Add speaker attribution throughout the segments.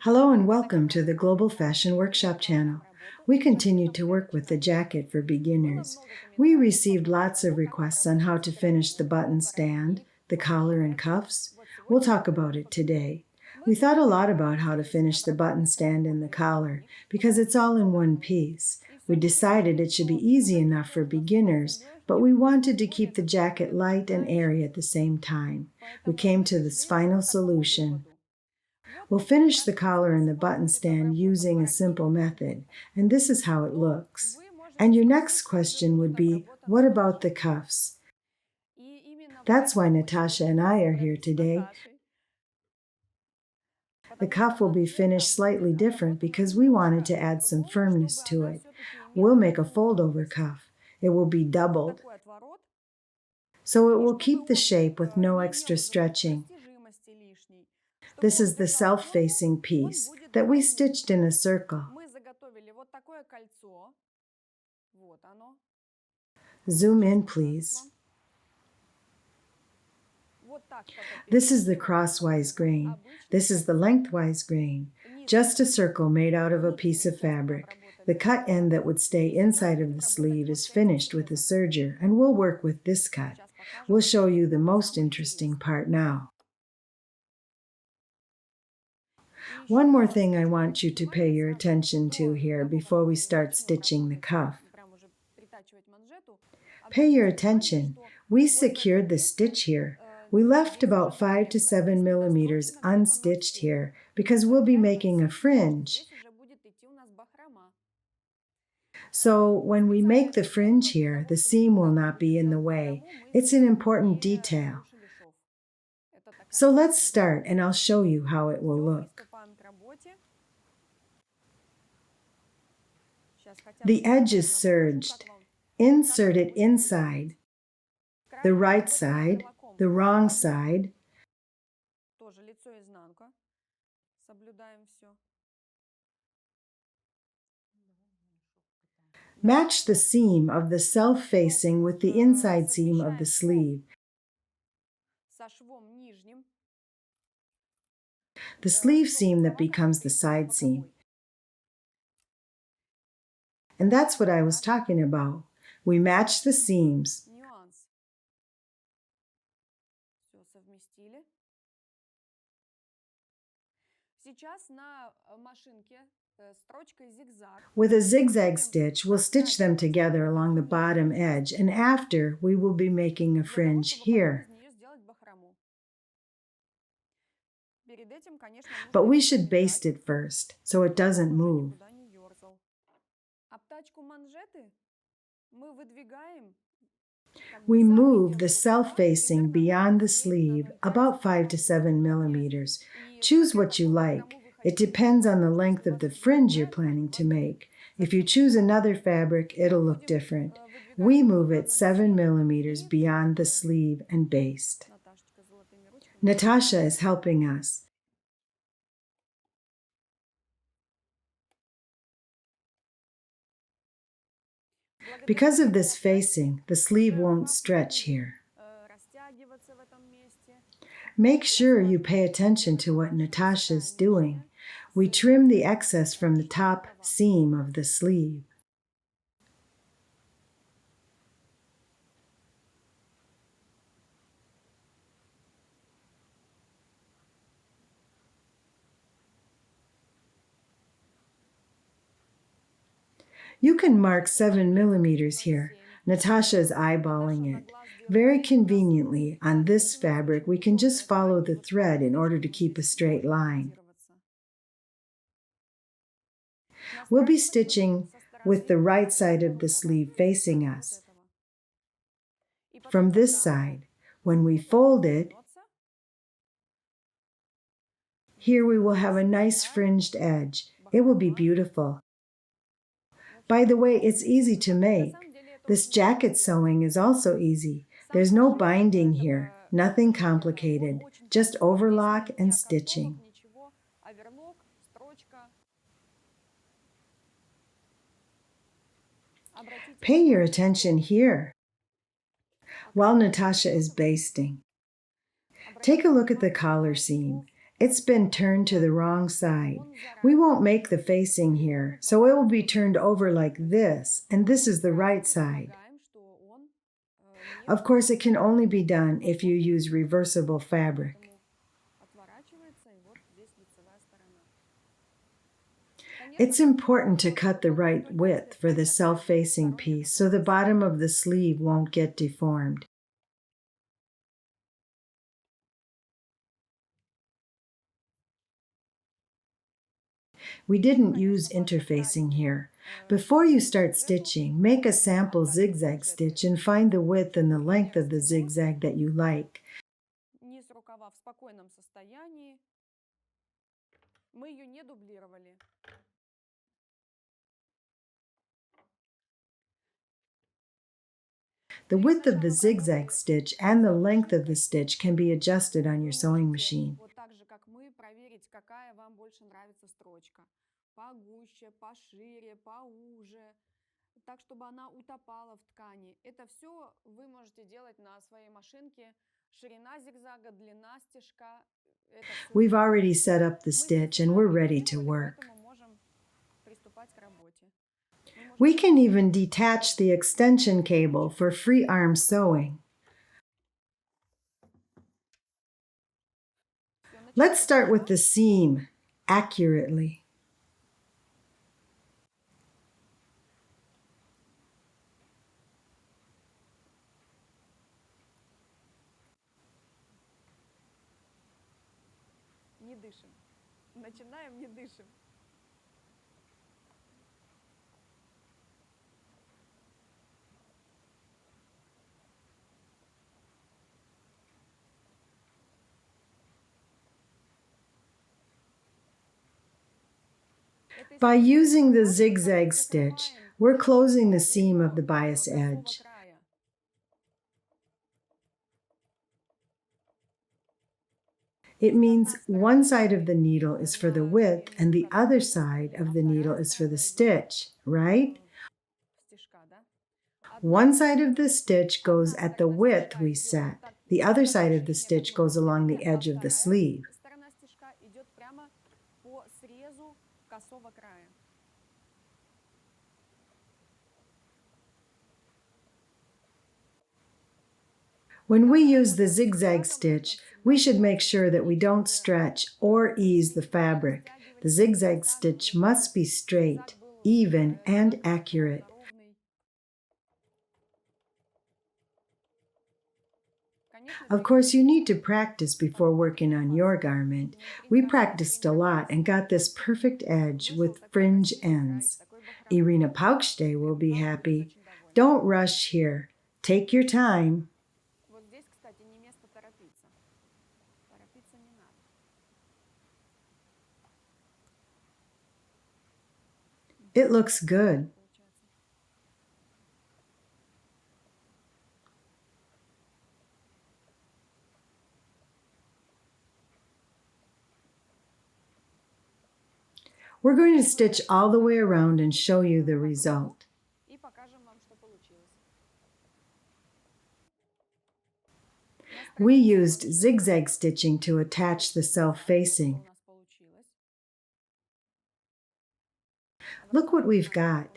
Speaker 1: Hello and welcome to the Global Fashion Workshop channel. We continue to work with the jacket for beginners. We received lots of requests on how to finish the button stand, the collar and cuffs. We'll talk about it today. We thought a lot about how to finish the button stand and the collar because it's all in one piece. We decided it should be easy enough for beginners, but we wanted to keep the jacket light and airy at the same time. We came to this final solution. We'll finish the collar and the button stand using a simple method, and this is how it looks. And your next question would be, what about the cuffs? That's why Natasha and I are here today. The cuff will be finished slightly different because we wanted to add some firmness to it. We'll make a fold-over cuff. It will be doubled, so it will keep the shape with no extra stretching. This is the self-facing piece that we stitched in a circle. Zoom in, please. This is the crosswise grain. This is the lengthwise grain. Just a circle made out of a piece of fabric. The cut end that would stay inside of the sleeve is finished with a serger, and we'll work with this cut. We'll show you the most interesting part now. One more thing I want you to pay your attention to here before we start stitching the cuff. Pay your attention. We secured the stitch here. We left about 5 to 7 millimeters unstitched here because we'll be making a fringe. So when we make the fringe here, the seam will not be in the way. It's an important detail. So let's start and I'll show you how it will look. The edge is serged. Insert it inside, the right side, the wrong side. Match the seam of the self-facing with the inside seam of the sleeve. The sleeve seam that becomes the side seam. And that's what I was talking about. We match the seams. With a zigzag stitch, we'll stitch them together along the bottom edge, and after, we will be making a fringe here. But we should baste it first, so it doesn't move. We move the self-facing beyond the sleeve about 5 to 7 millimeters. Choose what you like. It depends on the length of the fringe you're planning to make. If you choose another fabric, it'll look different. We move it 7 millimeters beyond the sleeve and baste. Natasha is helping us. Because of this facing, the sleeve won't stretch here. Make sure you pay attention to what Natasha's doing. We trim the excess from the top seam of the sleeve. You can mark 7 millimeters here. Natasha is eyeballing it. Very conveniently, on this fabric, we can just follow the thread in order to keep a straight line. We'll be stitching with the right side of the sleeve facing us. From this side, when we fold it, here we will have a nice fringed edge. It will be beautiful. By the way, it's easy to make. This jacket sewing is also easy. There's no binding here, nothing complicated, just overlock and stitching. Pay your attention here while Natasha is basting. Take a look at the collar seam. It's been turned to the wrong side. We won't make the facing here, so it will be turned over like this, and this is the right side. Of course, it can only be done if you use reversible fabric. It's important to cut the right width for the self-facing piece so the bottom of the sleeve won't get deformed. We didn't use interfacing here. Before you start stitching, make a sample zigzag stitch and find the width and the length of the zigzag that you like.
Speaker 2: Низ рукава в спокойном состоянии. Мы ее не дублировали.
Speaker 1: The width of the zigzag stitch and the length of the stitch can be adjusted on your sewing machine.
Speaker 2: Вот так же, как мы, проверить, какая вам больше нравится строчка. Погуще, пошире, поуже. Так, чтобы она утопала в ткани. Это все вы можете делать на своей машинке. Ширина зигзага, длина стежка.
Speaker 1: We've already set up the stitch and we're ready to work. We can even detach the extension cable for free arm sewing. Let's start with the seam accurately.
Speaker 2: Не дышим. Начинаем, не дышим.
Speaker 1: By using the zigzag stitch, we're closing the seam of the bias edge. It means one side of the needle is for the width and the other side of the needle is for the stitch, right? One side of the stitch goes at the width we set. The other side of the stitch goes along the edge of the sleeve. When we use the zigzag stitch, we should make sure that we don't stretch or ease the fabric. The zigzag stitch must be straight, even, and accurate. Of course, you need to practice before working on your garment. We practiced a lot and got this perfect edge with fringe ends. Irina Paukšte will be happy. Don't rush here. Take your time. It looks good. We're going to stitch all the way around and show you the result. We used zigzag stitching to attach the self-facing. Look what we've got.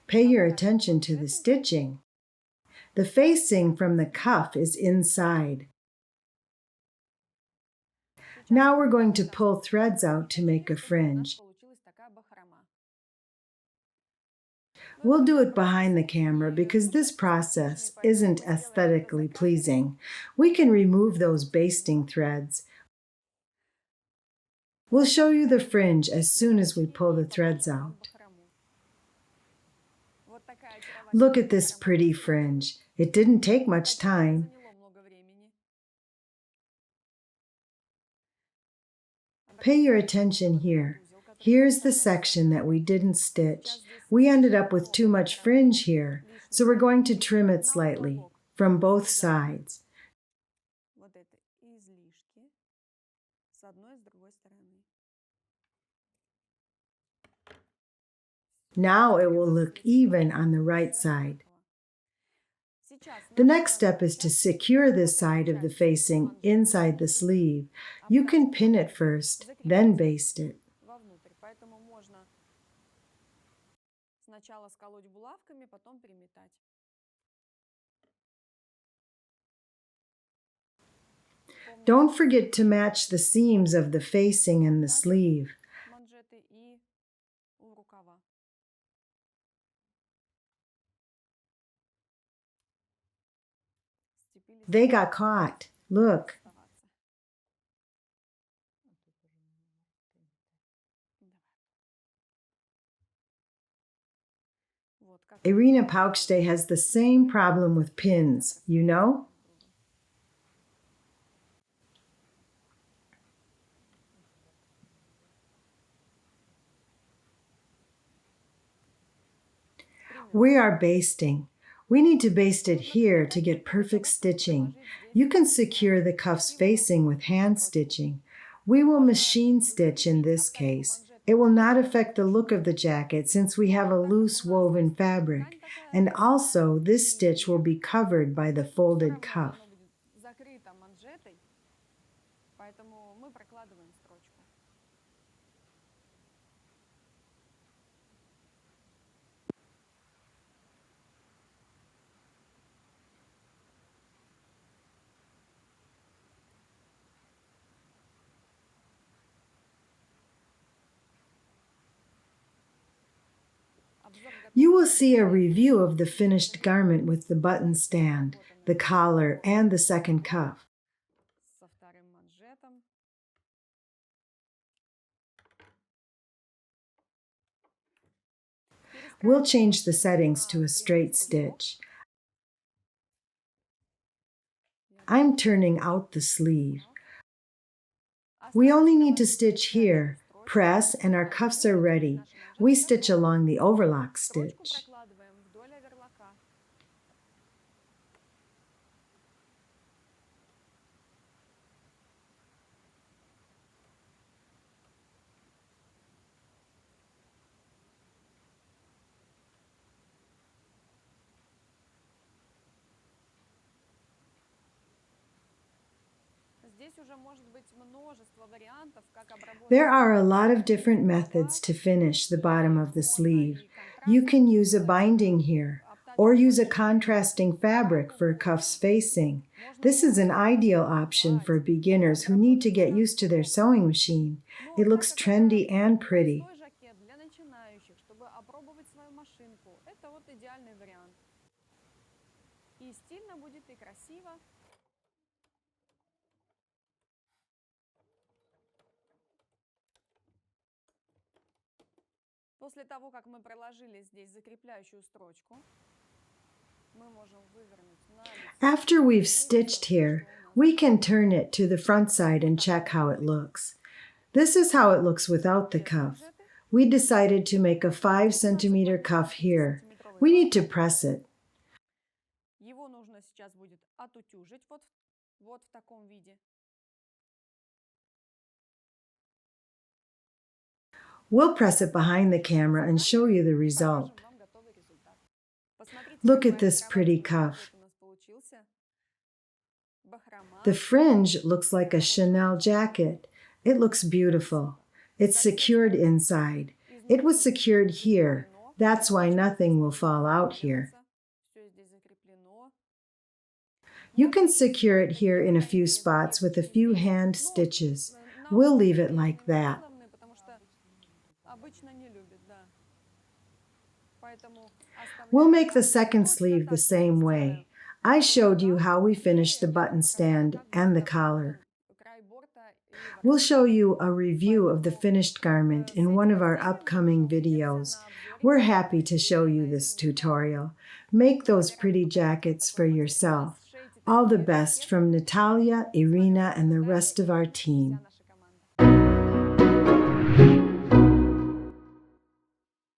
Speaker 1: Pay your attention to the stitching. The facing from the cuff is inside. Now we're going to pull threads out to make a fringe. We'll do it behind the camera because this process isn't aesthetically pleasing. We can remove those basting threads. We'll show you the fringe as soon as we pull the threads out. Look at this pretty fringe. It didn't take much time. Pay your attention here. Here's the section that we didn't stitch. We ended up with too much fringe here, so we're going to trim it slightly from both sides. Now it will look even on the right side. The next step is to secure this side of the facing inside the sleeve. You can pin it first, then baste it.
Speaker 2: Вовнутрь. Поэтому можно сначала сколоть булавками, потом переметать.
Speaker 1: Don't forget to match the seams of the facing and the sleeve.
Speaker 2: Манжеты и у рукава. Сцепились.
Speaker 1: They got caught. Look.
Speaker 2: Оставаться. Вот, как
Speaker 1: Irina Paukšte has the same problem with pins, you know? We are basting. We need to baste it here to get perfect stitching. You can secure the cuff's facing with hand stitching. We will machine stitch in this case. It will not affect the look of the jacket since we have a loose woven fabric. And also, this stitch will be covered by the folded cuff.
Speaker 2: оно будет закрыто манжетой, поэтому мы прокладываем строчку.
Speaker 1: You will see a review of the finished garment with the button stand, the collar, and the second cuff.
Speaker 2: Со вторым манжетом.
Speaker 1: We'll change the settings to a straight stitch. I'm turning out the sleeve. We only need to stitch here, press, and our cuffs are ready. We stitch along the overlock
Speaker 2: Строчку
Speaker 1: stitch.
Speaker 2: прокладываем вдоль оверлока. Здесь уже может быть множество вариантов, как обработать.
Speaker 1: There are a lot of different methods to finish the bottom of the sleeve. You can use a binding here, or use a contrasting fabric for cuffs facing. This is an ideal option for beginners who need to get used to their sewing machine. It looks trendy and pretty.
Speaker 2: Простой жакет для начинающих, чтобы опробовать свою машинку. Это вот идеальный вариант. И стильно будет, и красиво. После того, как мы проложили здесь закрепляющую строчку, мы можем вывернуть на лицо.
Speaker 1: After we've stitched here, we can turn it to the front side and check how it looks. This is how it looks without the cuff. We decided to make a 5-centimeter cuff here. We need to press it.
Speaker 2: Его нужно сейчас будет отутюжить вот в таком виде.
Speaker 1: We'll press it behind the camera and show you the result.
Speaker 2: Покажем вам готовый результат. Посмотрите,
Speaker 1: Look
Speaker 2: какой
Speaker 1: at this pretty
Speaker 2: очаровательный
Speaker 1: cuff.
Speaker 2: цвет у нас получился. Бахрома.
Speaker 1: The fringe looks like a Chanel jacket. It looks beautiful. It's secured inside. It was secured here. That's why nothing will fall out here.
Speaker 2: Всё здесь закреплено.
Speaker 1: You can secure it here in a few spots with a few hand stitches. We'll leave it like that.
Speaker 2: Потому что обычно не любят, да. Поэтому
Speaker 1: We'll make the second sleeve the same way. I showed you how we finished the button stand and the collar.
Speaker 2: край борта и
Speaker 1: We'll show you a review of the finished garment in one of our upcoming videos. We're happy to show you this tutorial. Make those pretty jackets for yourself. All the best from Natalia, Irina, and the rest of our team.